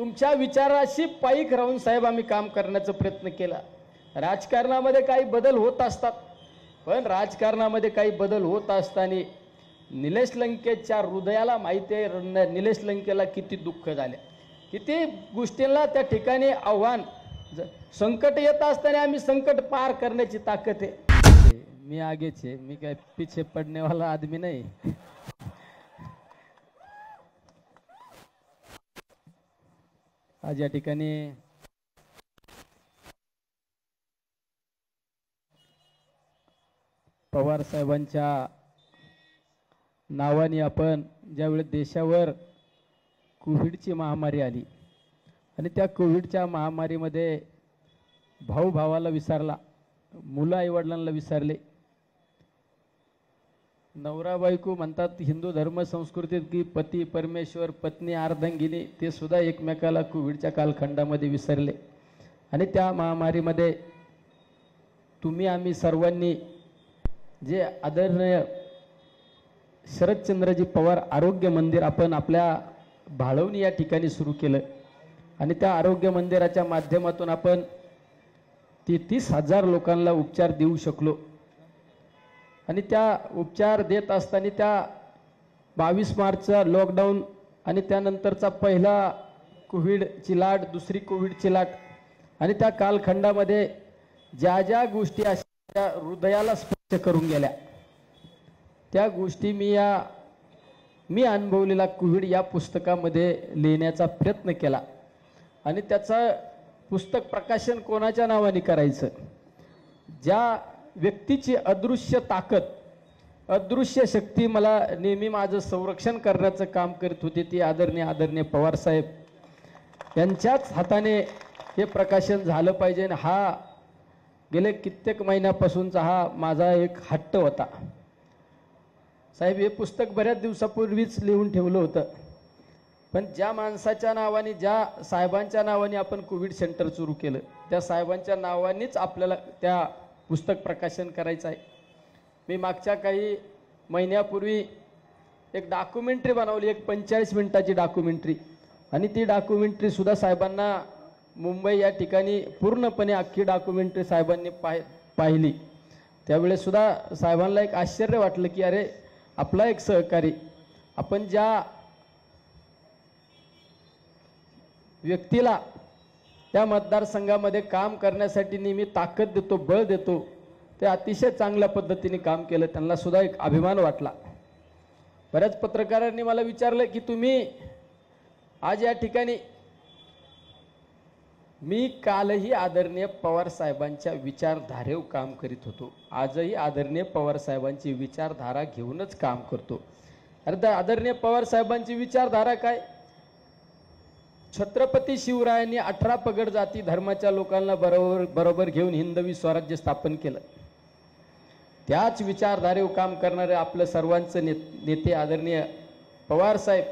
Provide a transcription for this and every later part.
तुमच्या विचाराशी पाईक राहून साहेब आम्ही काम करण्याचा प्रयत्न केला। राजकारणामध्ये काही बदल होत असतात, पण राजकारणामध्ये काही बदल होत असताना निलेश लंकेच्या हृदयाला माहिती आहे निलेश लंकेला किती दुःख झाले, किती गोष्टींना त्या ठिकाणी आव्हान संकट येत असताना आम्ही संकट पार करण्याची ताकद आहे। मी आगेच आहे, मी काय पीछे पडने वाला आदमी नाही। आज या ठिकाणी पवार साहेबांच्या नावाने आपण ज्यावेळी देशावर कोविडची महामारी आली आणि त्या कोविडच्या महामारीमध्ये भाऊ भावाला विसरला, मुलं आईवडिलांना विसरले। नवरा बायको म्हणतात हिंदू धर्म संस्कृतीत की पती परमेश्वर पत्नी अर्धांगिनी, ते सुद्धा एकमेकाला कोविडच्या कालखंडामध्ये विसरले। आणि त्या महामारीमध्ये तुम्ही आम्ही सर्वांनी जे आदरणीय शरदचंद्रजी पवार आरोग्य मंदिर आपण आपल्या भाळवणी या ठिकाणी सुरू केलं आणि त्या आरोग्य मंदिराच्या माध्यमातून आपण 30,000 लोकांना उपचार देऊ शकलो। आणि त्या उपचार देत असताना त्या 22 मार्चचा लॉकडाऊन आणि त्यानंतरचा पहिला कोविडची लाट, दुसरी कोविडची लाट आणि त्या कालखंडामध्ये ज्या ज्या गोष्टी अशा हृदयाला स्पर्श करून गेल्या त्या गोष्टी मी अनुभवलेला कोविड या पुस्तकामध्ये लिहिण्याचा प्रयत्न केला। आणि त्याचं पुस्तक प्रकाशन कोणाच्या नावाने करायचं, ज्या व्यक्तीची अदृश्य ताकद अदृश्य शक्ती मला नेहमी माझं संरक्षण करण्याचं काम करत होती ती आदरणीय पवार साहेब यांच्याच हाताने हे प्रकाशन झालं पाहिजे। हा गेले कित्येक महिन्यापासूनचा हा माझा एक हट्ट होता। साहेब हे पुस्तक बऱ्याच दिवसापूर्वीच लिहून ठेवलं होतं, पण ज्या माणसाच्या नावाने ज्या साहेबांच्या नावाने आपण कोविड सेंटर सुरू केलं त्या साहेबांच्या नावानेच आपल्याला त्या पुस्तक प्रकाशन करायचं आहे। मी मागच्या काही महिन्यापूर्वी एक डॉक्युमेंटरी बनवली, एक 45 मिनिटाची डॉक्युमेंटरी, आणि ती डॉक्युमेंटरी सुद्धा साहेबांना मुंबई या ठिकाणी पूर्णपणे अख्खी डॉक्युमेंटरी साहेबांनी पाहिली। त्यावेळेस सुद्धा साहेबांना एक आश्चर्य वाटलं की अरे आपला एक सहकारी, आपण ज्या व्यक्तीला त्या मतदारसंघामध्ये काम करण्यासाठी नेहमी ताकद देतो बळ देतो ते अतिशय चांगल्या पद्धतीने काम केलं, त्यांना सुद्धा एक अभिमान वाटला। बऱ्याच पत्रकारांनी मला विचारलं की तुम्ही आज या ठिकाणी, मी कालही आदरणीय पवार साहेबांच्या विचारधारेवर काम करीत होतो, आजही आदरणीय पवार साहेबांची विचारधारा घेऊनच काम करतो। अरे आदरणीय पवार साहेबांची विचारधारा काय, छत्रपती शिवरायांनी 18 पगड जाती धर्माच्या लोकांना बरोबर घेऊन हिंदवी स्वराज्य स्थापन केलं। त्याच विचारधारेवर काम करणारे आपलं सर्वांचं नेते आदरणीय पवार साहेब,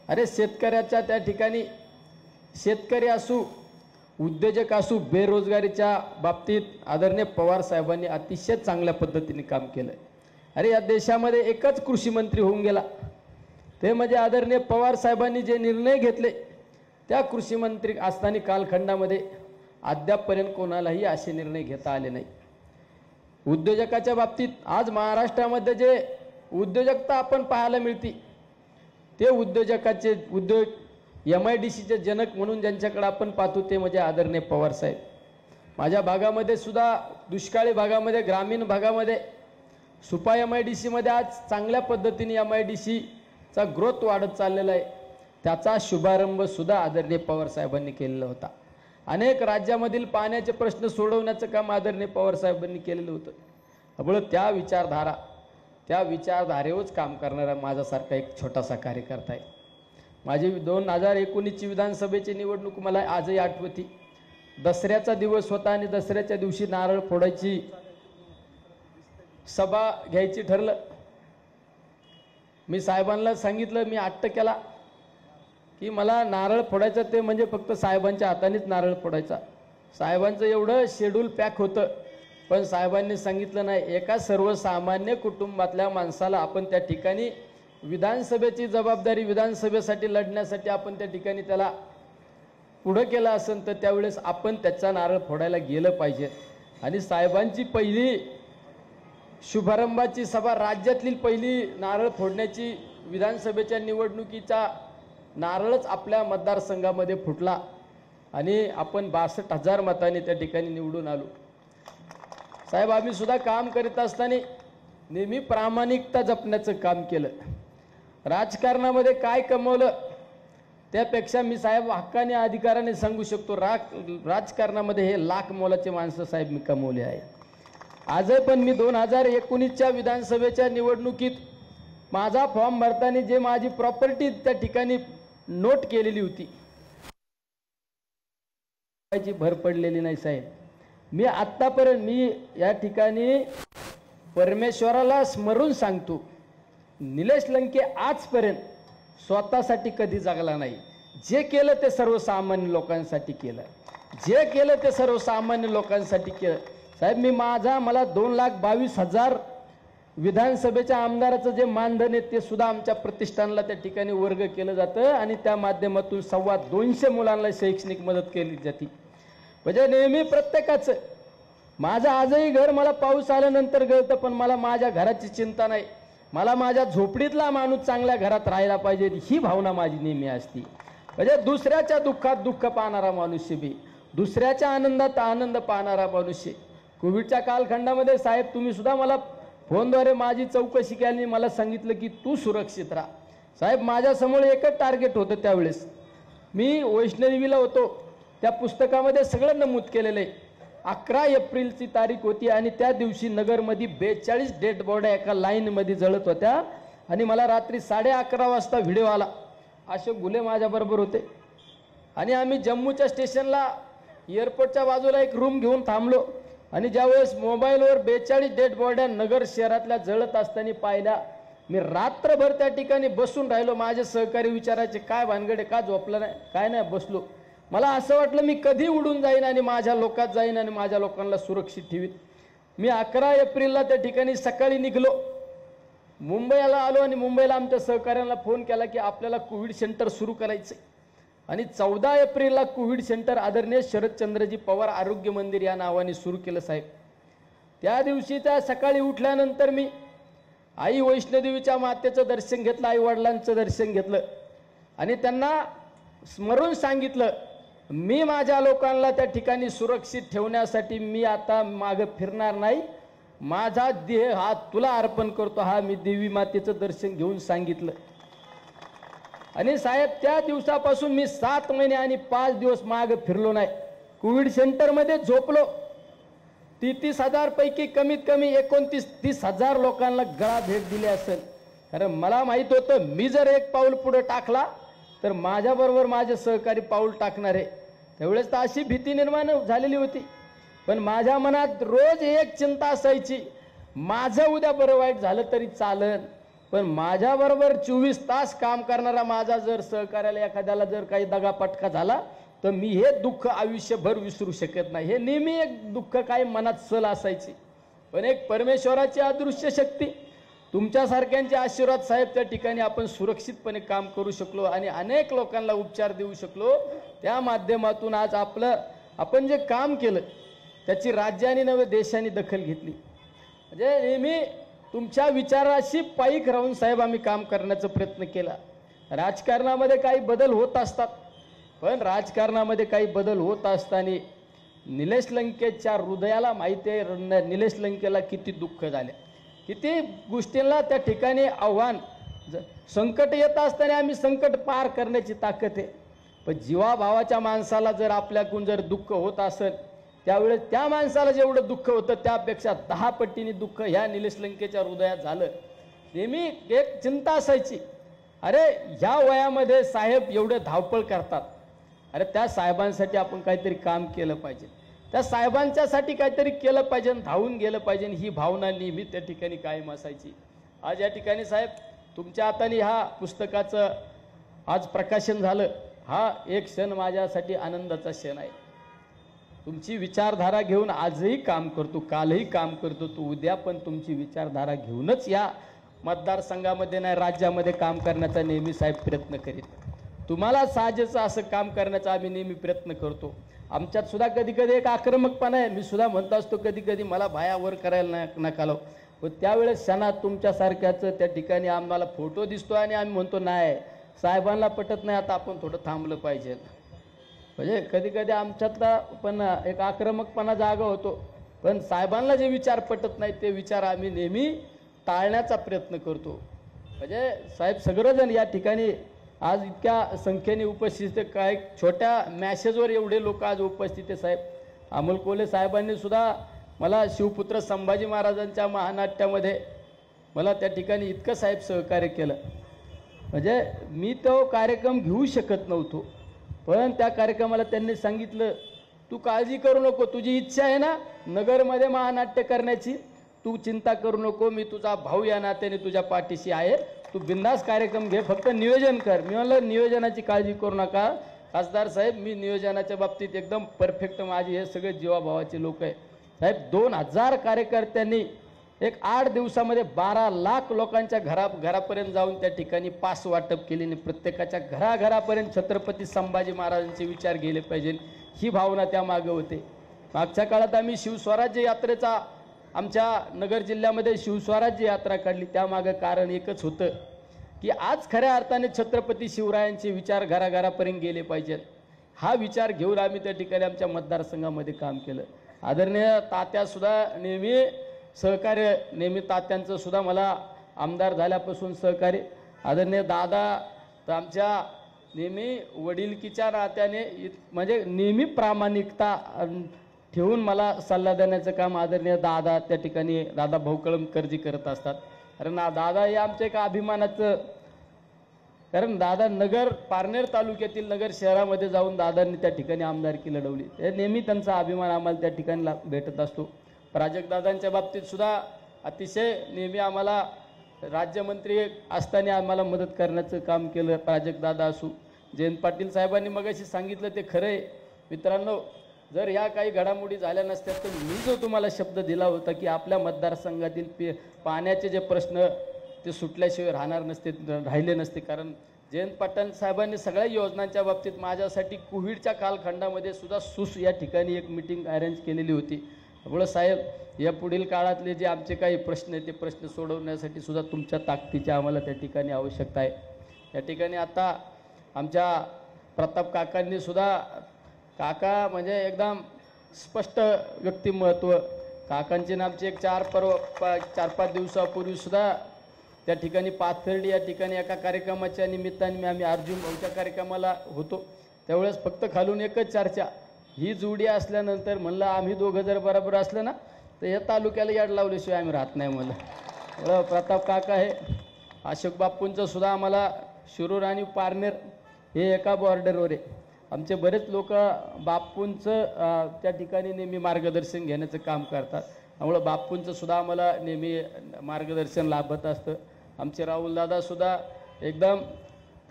अरे शेतकऱ्याच्या त्या ठिकाणी शेतकरी असू उद्योजक असू बेरोजगारीच्या बाबतीत आदरणीय पवार साहेबांनी अतिशय चांगल्या पद्धतीने काम केलं। अरे या देशामध्ये एकच कृषी मंत्री होऊन गेला, ते म्हणजे आदरणीय पवार साहेबांनी जे निर्णय घेतले त्या कृषी मंत्री असताना कालखंडामध्ये अद्यापपर्यंत कोणालाही असे निर्णय घेता आले नाही। उद्योजकाच्या बाबतीत आज महाराष्ट्रामध्ये जे उद्योजकता आपण पाहायला मिळते ते उद्योजकाचे उद्योग MIDCचे जनक म्हणून ज्यांच्याकडे आपण पाहतो ते म्हणजे आदरणीय पवार साहेब। माझ्या भागामध्ये सुद्धा दुष्काळी भागामध्ये ग्रामीण भागामध्ये सुपा MIDC मध्ये आज चांगल्या पद्धतीने MIDCचा ग्रोथ वाढत चाललेला आहे, त्याचा शुभारंभ सुद्धा आदरणीय पवार साहेबांनी केलेला होता। अनेक राज्यामधील पाण्याचे प्रश्न सोडवण्याचं काम आदरणीय पवार साहेबांनी केलेलं होतं। त्यामुळे त्या विचारधारेवरच काम करणारा माझ्यासारखा एक छोटासा कार्यकर्ता आहे। माझी 2019ची विधानसभेची निवडणूक मला आजही आठवती। दसऱ्याचा दिवस होता आणि दसऱ्याच्या दिवशी नारळ फोडायची सभा घ्यायची ठरलं। मी साहेबांना सांगितलं, मी हट्ट केला की मला नारळ फोडायचं ते म्हणजे फक्त साहेबांच्या हातानेच नारळ फोडायचा। साहेबांचं एवढं शेड्यूल पॅक होतं, पण साहेबांनी सांगितलं नाही, एका सर्वसामान्य कुटुंबातल्या माणसाला आपण त्या ठिकाणी विधानसभेची जबाबदारी विधानसभेसाठी लढण्यासाठी आपण त्या ठिकाणी त्याला पुढं केलं असेल तर त्यावेळेस आपण त्याचा नारळ फोडायला गेलं पाहिजे। आणि साहेबांची पहिली शुभारंभाची सभा, राज्यातली पहिली नारळ फोडण्याची विधानसभेच्या निवडणुकीचा नारळच आपल्या मतदारसंघामध्ये फुटला आणि आपण 62,000 मतांनी त्या ठिकाणी निवडून आलो। साहेब, आम्ही सुद्धा काम करीत असताना नेहमी प्रामाणिकता जपण्याचं काम केलं। राजकारणामध्ये काय कमवलं त्यापेक्षा मी साहेब हक्काने अधिकाराने सांगू शकतो, राजकारणामध्ये हे लाख मोलाचे माणसं साहेब मी कमवले आहे। आजही पण मी 2019च्या विधानसभेच्या निवडणुकीत माझा फॉर्म भरताना जे माझी प्रॉपर्टी त्या ठिकाणी नोट केलेली होती त्याची भर पडलेली नाही साहेब। मी आत्तापर्यंत मी या ठिकाणी परमेश्वराला स्मरून सांगतो, निलेश लंके आजपर्यंत स्वतःसाठी कधी जगला नाही। जे केलं ते सर्वसामान्य लोकांसाठी केलं, जे केलं ते सर्वसामान्य लोकांसाठी केलं। साहेब, मला 2,22,000 विधानसभेच्या आमदाराचं जे मानधन आहे ते सुद्धा आमच्या प्रतिष्ठानला त्या ठिकाणी वर्ग केलं जातं आणि त्या माध्यमातून 250 मुलांना शैक्षणिक मदत केली जाते। म्हणजे नेहमी प्रत्येकाचं, माझं आजही घर मला पाऊस आल्यानंतर गळतं पण मला माझ्या घराची चिंता नाही, मला माझ्या झोपडीतला माणूस चांगल्या घरात राहायला पाहिजे ही भावना माझी नेहमी असते। म्हणजे दुसऱ्याच्या दुःखात दुःख पाहणारा मनुष्य बी, दुसऱ्याच्या आनंदात आनंद पाहणारा मनुष्य। कोविडच्या कालखंडामध्ये साहेब तुम्ही सुद्धा मला फोनद्वारे माझी चौकशी केली, मला सांगितलं की तू सुरक्षित राहा। साहेब, माझ्यासमोर एकच टार्गेट होतं त्यावेळेस, मी वैष्णोदेवीला होतो, त्या पुस्तकामध्ये सगळं नमूद केलेलं आहे। 11 एप्रिलची तारीख होती आणि त्या दिवशी नगरमध्ये 42 डेड बॉड्या एका लाईनमध्ये जळत होत्या आणि मला रात्री 11:30 वाजता व्हिडिओ आला। अशोक गुले माझ्याबरोबर होते आणि आम्ही जम्मूच्या स्टेशनला एअरपोर्टच्या बाजूला एक रूम घेऊन थांबलो आणि ज्यावेळेस मोबाईलवर 42 डेड बॉड्या नगर शहरातल्या जळत असताना पाहिल्या, मी रात्रभर त्या ठिकाणी बसून राहिलो। माझे सहकारी विचारायचे काय भानगडे, का झोपलं नाही, काय नाही, बसलो। मला असं वाटलं मी कधी उडून जाईन आणि माझ्या लोकात जाईन आणि माझ्या लोकांना सुरक्षित ठेवीन। मी 11 एप्रिलला त्या ठिकाणी सकाळी निघलो, मुंबईला आलो आणि मुंबईला आमच्या सहकाऱ्यांना फोन केला की आपल्याला कोविड सेंटर सुरू करायचं आणि 14 एप्रिलला कोविड सेंटर आदरणीय शरदचंद्रजी पवार आरोग्य मंदिर या नावाने सुरू केलं साहेब। त्या दिवशी त्या सकाळी उठल्यानंतर मी आई वैष्णोदेवीच्या मातेचं दर्शन घेतलं, आई वडिलांचं दर्शन घेतलं आणि त्यांना स्मरून सांगितलं, मी माझ्या लोकांना त्या ठिकाणी सुरक्षित ठेवण्यासाठी मी आता मागे फिरणार नाही, माझा देह हा तुला अर्पण करतो, हा मी देवी मातेचं दर्शन घेऊन सांगितलं। आणि साहेब, त्या दिवसापासून मी 7 महिने आणि 5 दिवस मागे फिरलो नाही। कोविड सेंटरमध्ये झोपलो, 33,000 पैकी कमीत कमी 29-30,000 लोकांना गळा भेट दिली असेल। कारण मला माहित होतं मी जर एक पाऊल पुढे टाकला तर माझ्याबरोबर माझे सहकारी पाऊल टाकणार आहे। त्यावेळेस तर अशी भीती निर्माण झालेली होती, पण माझ्या मनात रोज एक चिंता असायची, माझं उद्या बरं वाईट झालं तरी चालेल पण माझ्याबरोबर 24 तास काम करणारा माझा जर सहकार्याला एखाद्याला जर काही दगापटका झाला तर मी हे दुःख आयुष्यभर विसरू शकत नाही। हे नेहमी एक दुःख काय मनात सल असायची, पण एक परमेश्वराची अदृश्य शक्ती, तुमच्यासारख्यांचे आशीर्वाद साहेब, त्या ठिकाणी आपण सुरक्षितपणे काम करू शकलो आणि अनेक लोकांना उपचार देऊ शकलो। त्या माध्यमातून आज आपण जे काम केलं त्याची राज्याने नव्हे देशाने दखल घेतली। म्हणजे नेहमी तुमच्या विचाराशी पाईक राहून साहेब आम्ही काम करण्याचा प्रयत्न केला। राजकारणामध्ये काही बदल होत असतात, पण राजकारणामध्ये काही बदल होत असताना निलेश लंकेच्या हृदयाला माहिती आहे निलेश लंकेला किती दुःख झाले, किती गोष्टींना त्या ठिकाणी आव्हान, संकट येत असताना आम्ही संकट पार करण्याची ताकद आहे। पण जीवाभावाच्या माणसाला जर आपल्याकडून जर दुःख होत असेल त्यावेळेस त्या माणसाला जेवढं दुःख होतं त्यापेक्षा 10 पटीने दुःख ह्या निलेश लंकेच्या हृदयात झालं। नेहमी एक चिंता असायची, अरे ह्या वयामध्ये साहेब एवढे धावपळ करतात, अरे त्या साहेबांसाठी आपण काहीतरी काम केलं पाहिजे, त्या साहेबांच्यासाठी काहीतरी केलं पाहिजे, धावून गेलं पाहिजे, ही भावना नेहमी त्या ठिकाणी कायम असायची। आज या ठिकाणी साहेब तुमच्या हाताने ह्या पुस्तकाचं आज प्रकाशन झालं, हा एक क्षण माझ्यासाठी आनंदाचा क्षण आहे। तुमची विचारधारा घेऊन आजही काम करतो, कालही काम करतो, तो उद्या पण तुमची विचारधारा घेऊनच या मतदारसंघामध्ये नाही राज्यामध्ये काम करण्याचा नेहमी साहेब प्रयत्न करीत। तुम्हाला साजेचं असं काम करण्याचा आम्ही नेहमी प्रयत्न करतो. आमच्यात सुद्धा कधी कधी एक आक्रमकपणा आहे. मी सुद्धा म्हणत असतो कधी कधी मला भायावर करायला नका लावू. पण त्यावेळेस क्षणात तुमच्यासारख्याचं त्या ठिकाणी आम्हाला फोटो दिसतो आणि आम्ही म्हणतो नाही साहेबांना पटत नाही, आता आपण थोडं थांबलं पाहिजे. म्हणजे कधी कधी आमच्यातला पण एक आक्रमकपणा जागा होतो. पण साहेबांना जे विचार पटत नाही ते विचार आम्ही नेहमी टाळण्याचा प्रयत्न करतो. म्हणजे साहेब सगळेजण या ठिकाणी आज इतक्या संख्येने उपस्थित, काय छोट्या मॅसेजवर एवढे लोक आज उपस्थित आहे. साहेब अमोल कोल्हे साहेबांनी सुद्धा मला शिवपुत्र संभाजी महाराजांच्या महानाट्यामध्ये मला त्या ठिकाणी इतकं साहेब सहकार्य केलं. म्हणजे मी तो कार्यक्रम घेऊ शकत नव्हतो, पण त्या कार्यक्रमाला त्यांनी सांगितलं तू काळजी करू नको, तुझी इच्छा आहे ना नगरमध्ये महानाट्य करण्याची, तू चिंता करू नको, मी तुझा भाऊ या नात्याने तुझ्या पाठीशी आहे, तू बिंदास कार्यक्रम घे, फक्त नियोजन कर. मी म्हणलं नियोजनाची काळजी करू नका खासदार साहेब, मी नियोजनाच्या बाबतीत एकदम परफेक्ट, माझे हे सगळे जीवाभावाचे लोक आहे. साहेब 2000 कार्यकर्त्यांनी एक 8 दिवसामध्ये 12 लाख लोकांच्या घरापर्यंत जाऊन त्या ठिकाणी पास वाटप केले. प्रत्येकाच्या घराघरापर्यंत छत्रपती संभाजी महाराजांचे विचार गेले पाहिजे ही भावना त्यामागे होते. मागच्या काळात आम्ही शिवस्वराज्य यात्रेचा आमच्या नगर जिल्ह्यामध्ये शिवस्वराज्य यात्रा काढली. त्यामागे कारण एकच होतं की आज खऱ्या अर्थाने छत्रपती शिवरायांचे विचार घराघरापर्यंत गेले पाहिजेत. हा विचार घेऊन आम्ही त्या ठिकाणी आमच्या मतदारसंघामध्ये काम केलं. आदरणीय तात्यासुद्धा नेहमी सहकार्य, नेहमी तात्यांचं सुद्धा मला आमदार झाल्यापासून सहकार्य. आदरणीय दादा तर आमच्या नेहमी वडिलकीच्या नात्याने म्हणजे नेहमी प्रामाणिकता ठेवून मला सल्ला देण्याचं काम आदरणीय दादा त्या ठिकाणी दादा भाऊ कळमकरजी करत असतात. कारण दादा हे आमच्या एका अभिमानाचं, कारण दादा नगर पारनेर तालुक्यातील नगर शहरामध्ये जाऊन दादांनी त्या ठिकाणी आमदारकी लढवली. ते नेहमी त्यांचा अभिमान आम्हाला त्या ठिकाणी भेटत असतो. प्राजक्तदादांच्या बाबतीत सुद्धा अतिशय नेहमी आम्हाला राज्यमंत्री असताना आम्हाला मदत करण्याचं काम केलं. प्राजक्तदादा असू, जयंत पाटील साहेबांनी मगाशी सांगितलं ते खरं आहे. मित्रांनो, जर ह्या काही घडामोडी झाल्या नसत्या तर मी जो तुम्हाला शब्द दिला होता की आपल्या मतदारसंघातील पाण्याचे जे प्रश्न ते सुटल्याशिवाय राहिले नसते. कारण जयंत पाटील साहेबांनी सगळ्या योजनांच्या बाबतीत माझ्यासाठी कोविडच्या कालखंडामध्ये सुद्धा या ठिकाणी एक मीटिंग अरेंज केलेली होती. त्यामुळं साहेब या पुढील काळातले जे आमचे काही प्रश्न आहेत ते प्रश्न सोडवण्यासाठी सुद्धा तुमच्या ताकदीची आम्हाला त्या ठिकाणी आवश्यकता आहे. त्या ठिकाणी आता आमच्या प्रताप काकांनी सुद्धा, काका म्हणजे एकदम स्पष्ट व्यक्तिमत्व, काकांचे नामचे एक 4-5 दिवसापूर्वी सुद्धा त्या ठिकाणी पाथर्डी या ठिकाणी एका कार्यक्रमाच्या निमित्ताने आम्ही अर्जुन भाऊच्या कार्यक्रमाला होतो. त्यावेळेस फक्त खालून एकच चर्चा, ही जोडी असल्यानंतर म्हणलं आम्ही दोघं जर बरोबर असलं ना तर या तालुक्याला याड लावल्याशिवाय आम्ही राहत नाही. म्हणलं प्रताप काका हे अशोक बापूंचं सुद्धा आम्हाला शिरूर आणि पारनेर हे एका बॉर्डरवर आहे. आमचे बरेच लोक बापूंचं त्या ठिकाणी नेहमी मार्गदर्शन घेण्याचं काम करतात. त्यामुळं बापूंचं सुद्धा आम्हाला नेहमी मार्गदर्शन लाभत असतं. आमचे राहुलदादासुद्धा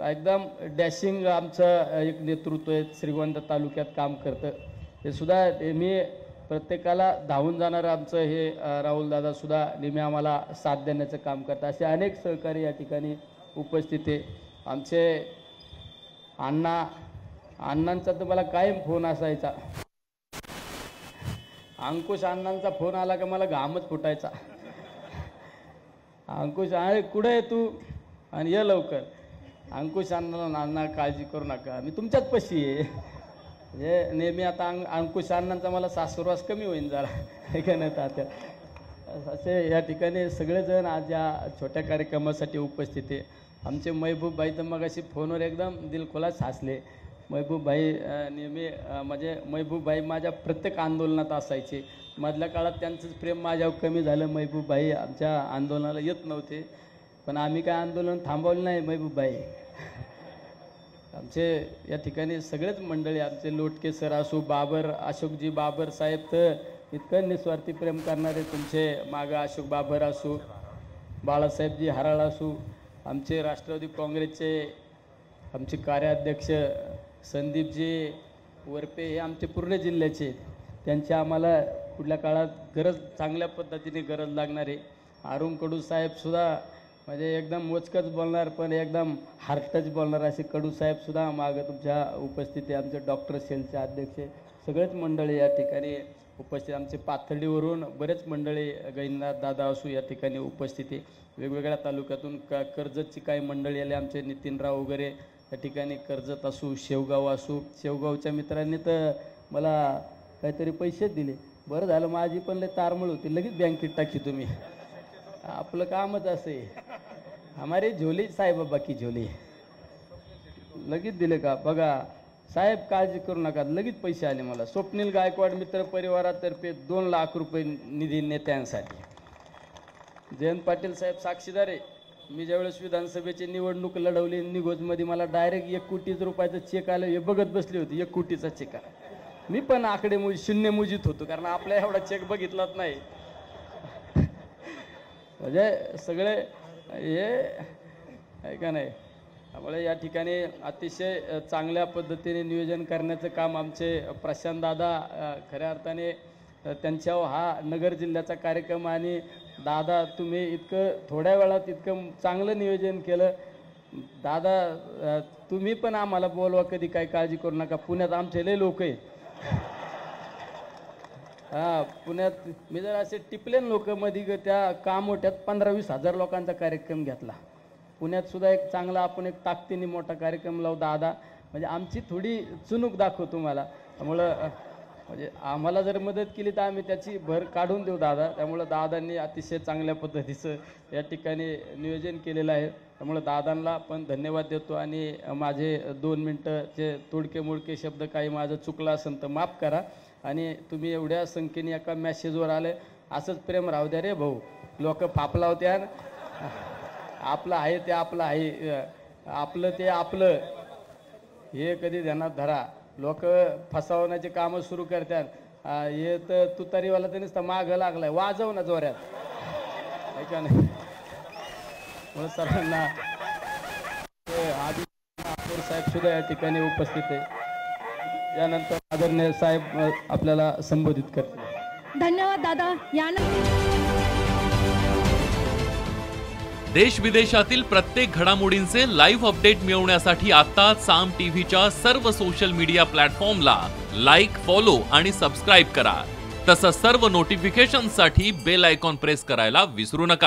एकदम डॅशिंग आमचं एक नेतृत्व आहे, श्रीगोंदा तालुक्यात काम करतं. हे सुद्धा नेहमी प्रत्येकाला धावून जाणारं आमचं हे राहुलदादासुद्धा नेहमी आम्हाला साथ देण्याचं काम करतात. असे अनेक सहकारी या ठिकाणी उपस्थित आहे. आमचे अण्णांचा तर मला कायम फोन असायचा. अंकुश अण्णांचा फोन आला का मला घामच फुटायचा. अंकुश आहे कुठे आहे तू आणि ये लवकर. अंकुश अण्णा काळजी करू नका, मी तुमच्याच पशी आहे. म्हणजे नेहमी आता अंकुश अण्णांचा मला सासुरवास कमी होईन जरा, हे का नाही तात्या. असे या ठिकाणी सगळेजण आज या छोट्या कार्यक्रमासाठी उपस्थित आहे. आमचे महबूब भाई तर मग अशी फोनवर एकदम दिलखुलास हसले. महबूब भाई नेहमी म्हणजे महबूब भाई माझ्या प्रत्येक आंदोलनात असायचे. मधल्या काळात त्यांचंच प्रेम माझ्यावर कमी झालं. महबूब भाई आमच्या आंदोलनाला येत नव्हते, पण आम्ही काय आंदोलन थांबवलं नाही. महबूब भाई आमचे या ठिकाणी सगळेच मंडळी, आमचे लोटके सर असू, बाबर अशोकजी बाबर साहेब तर इतकं निस्वार्थी प्रेम करणारे तुमचे मागं अशोक बाबर असू, बाळासाहेबजी हराळ असू, आमचे राष्ट्रवादी काँग्रेसचे आमचे कार्याध्यक्ष संदीपजी वरपे हे आमचे पूर्ण जिल्ह्याचे, त्यांची आम्हाला पुढल्या काळात चांगल्या पद्धतीने गरज लागणार आहे. अरुण कडू साहेबसुद्धा म्हणजे एकदम मोजकच बोलणार पण एकदम हार्टच बोलणार असे कडू साहेब सुद्धा मागं तुमच्या उपस्थिती, आमचे डॉक्टर सेलचे अध्यक्ष, सगळेच मंडळी या ठिकाणी उपस्थित, आमचे पाथर्डीवरून बरेच मंडळी, गैंदार दादा असू या ठिकाणी उपस्थिती, वेगवेगळ्या तालुक्यातून कर्जतची काही मंडळी आले, आमचे नितीनराव वगैरे या ठिकाणी, कर्जत असू, शेवगाव असू. शेवगावच्या मित्रांनी तर मला काहीतरी पैसेच दिले. बरं झालं, माझी पण लय तारमळ होती, लगेच बँकेत टाकी तुम्ही. आपलं कामच असं आहे. हमारी झोली साहेब बाकी झोली लगेच दिले का बघा साहेब, काळजी करू नका, लगेच पैसे आले मला. स्वप्नील गायकवाड मित्र परिवारातर्फे 2 लाख रुपये निधी नेत्यांसाठी. जयंत पाटील साहेब साक्षीदार आहे. मी ज्यावेळेस विधानसभेची निवडणूक लढवली निगोजमध्ये, मला डायरेक्ट 1 कोटी रुपयाचा चेक आलं. हे बघत बसली होती, 1 कोटीचा चेक आला. मी पण आकडे शून्य मुजित होतो, कारण आपल्या एवढा चेक बघितलाच नाही. म्हणजे सगळे हे आहे का नाही. त्यामुळे या ठिकाणी अतिशय चांगल्या पद्धतीने नियोजन करण्याचं काम आमचे प्रशांत दादा, खऱ्या अर्थाने त्यांच्यावर हा नगर जिल्ह्याचा कार्यक्रम, आणि दादा तुम्ही इतकं थोड्या वेळात इतकं चांगलं नियोजन केलं. दादा तुम्ही पण आम्हाला बोलवा कधी, काही काळजी करू नका. पुण्यात आमचे लय लोक आहे. हां, पुण्यात मी जर असे टिपलेन लोक मध्ये त्या कामोठ्यात 15-20 हजार लोकांचा कार्यक्रम घेतला. पुण्यात सुद्धा एक चांगला आपण एक ताकदीने मोठा कार्यक्रम लावू दादा, म्हणजे आमची थोडी चुणूक दाखवू तुम्हाला. त्यामुळं म्हणजे आम्हाला जर मदत केली तर आम्ही त्याची भर काढून देऊ दादा. त्यामुळं दादांनी अतिशय चांगल्या पद्धतीचं या ठिकाणी नियोजन केलेलं आहे. त्यामुळं दादांना पण धन्यवाद देतो. आणि माझे 2 मिनटंचे तोडके मोडके शब्द काही माझं चुकलं असेल तर माफ करा. आणि तुम्ही एवढ्या संख्येने एका मॅसेजवर आले, असंच प्रेम राहू द्या रे भाऊ. लोक फापला होत्या, आपलं आहे ते आपलं आहे, आपलं ते आपलं, हे कधी ध्यानात धरा. लोक फसवण्याचे कामं सुरू करतात. हे तर तुतारीवाला तर नुसतं मागं लागलाय, वाजव ना जोऱ्यात, आहे का नाही. म्हणून सर्वांना आधी साहेब सुद्धा या ठिकाणी उपस्थित आहे. यानंतर आदरणीय साहेब आपल्याला संबोधित करतील. धन्यवाद दादा. देश विदेशातील प्रत्येक घडामोडींचे लाईव्ह अपडेट मिळवण्यासाठी आता साम टीव्हीच्या सर्व सोशल मीडिया प्लॅटफॉर्मला लाईक, फॉलो आणि सबस्क्राईब करा. तसंच सर्व नोटिफिकेशनसाठी बेल आयकॉन प्रेस करायला विसरू नका.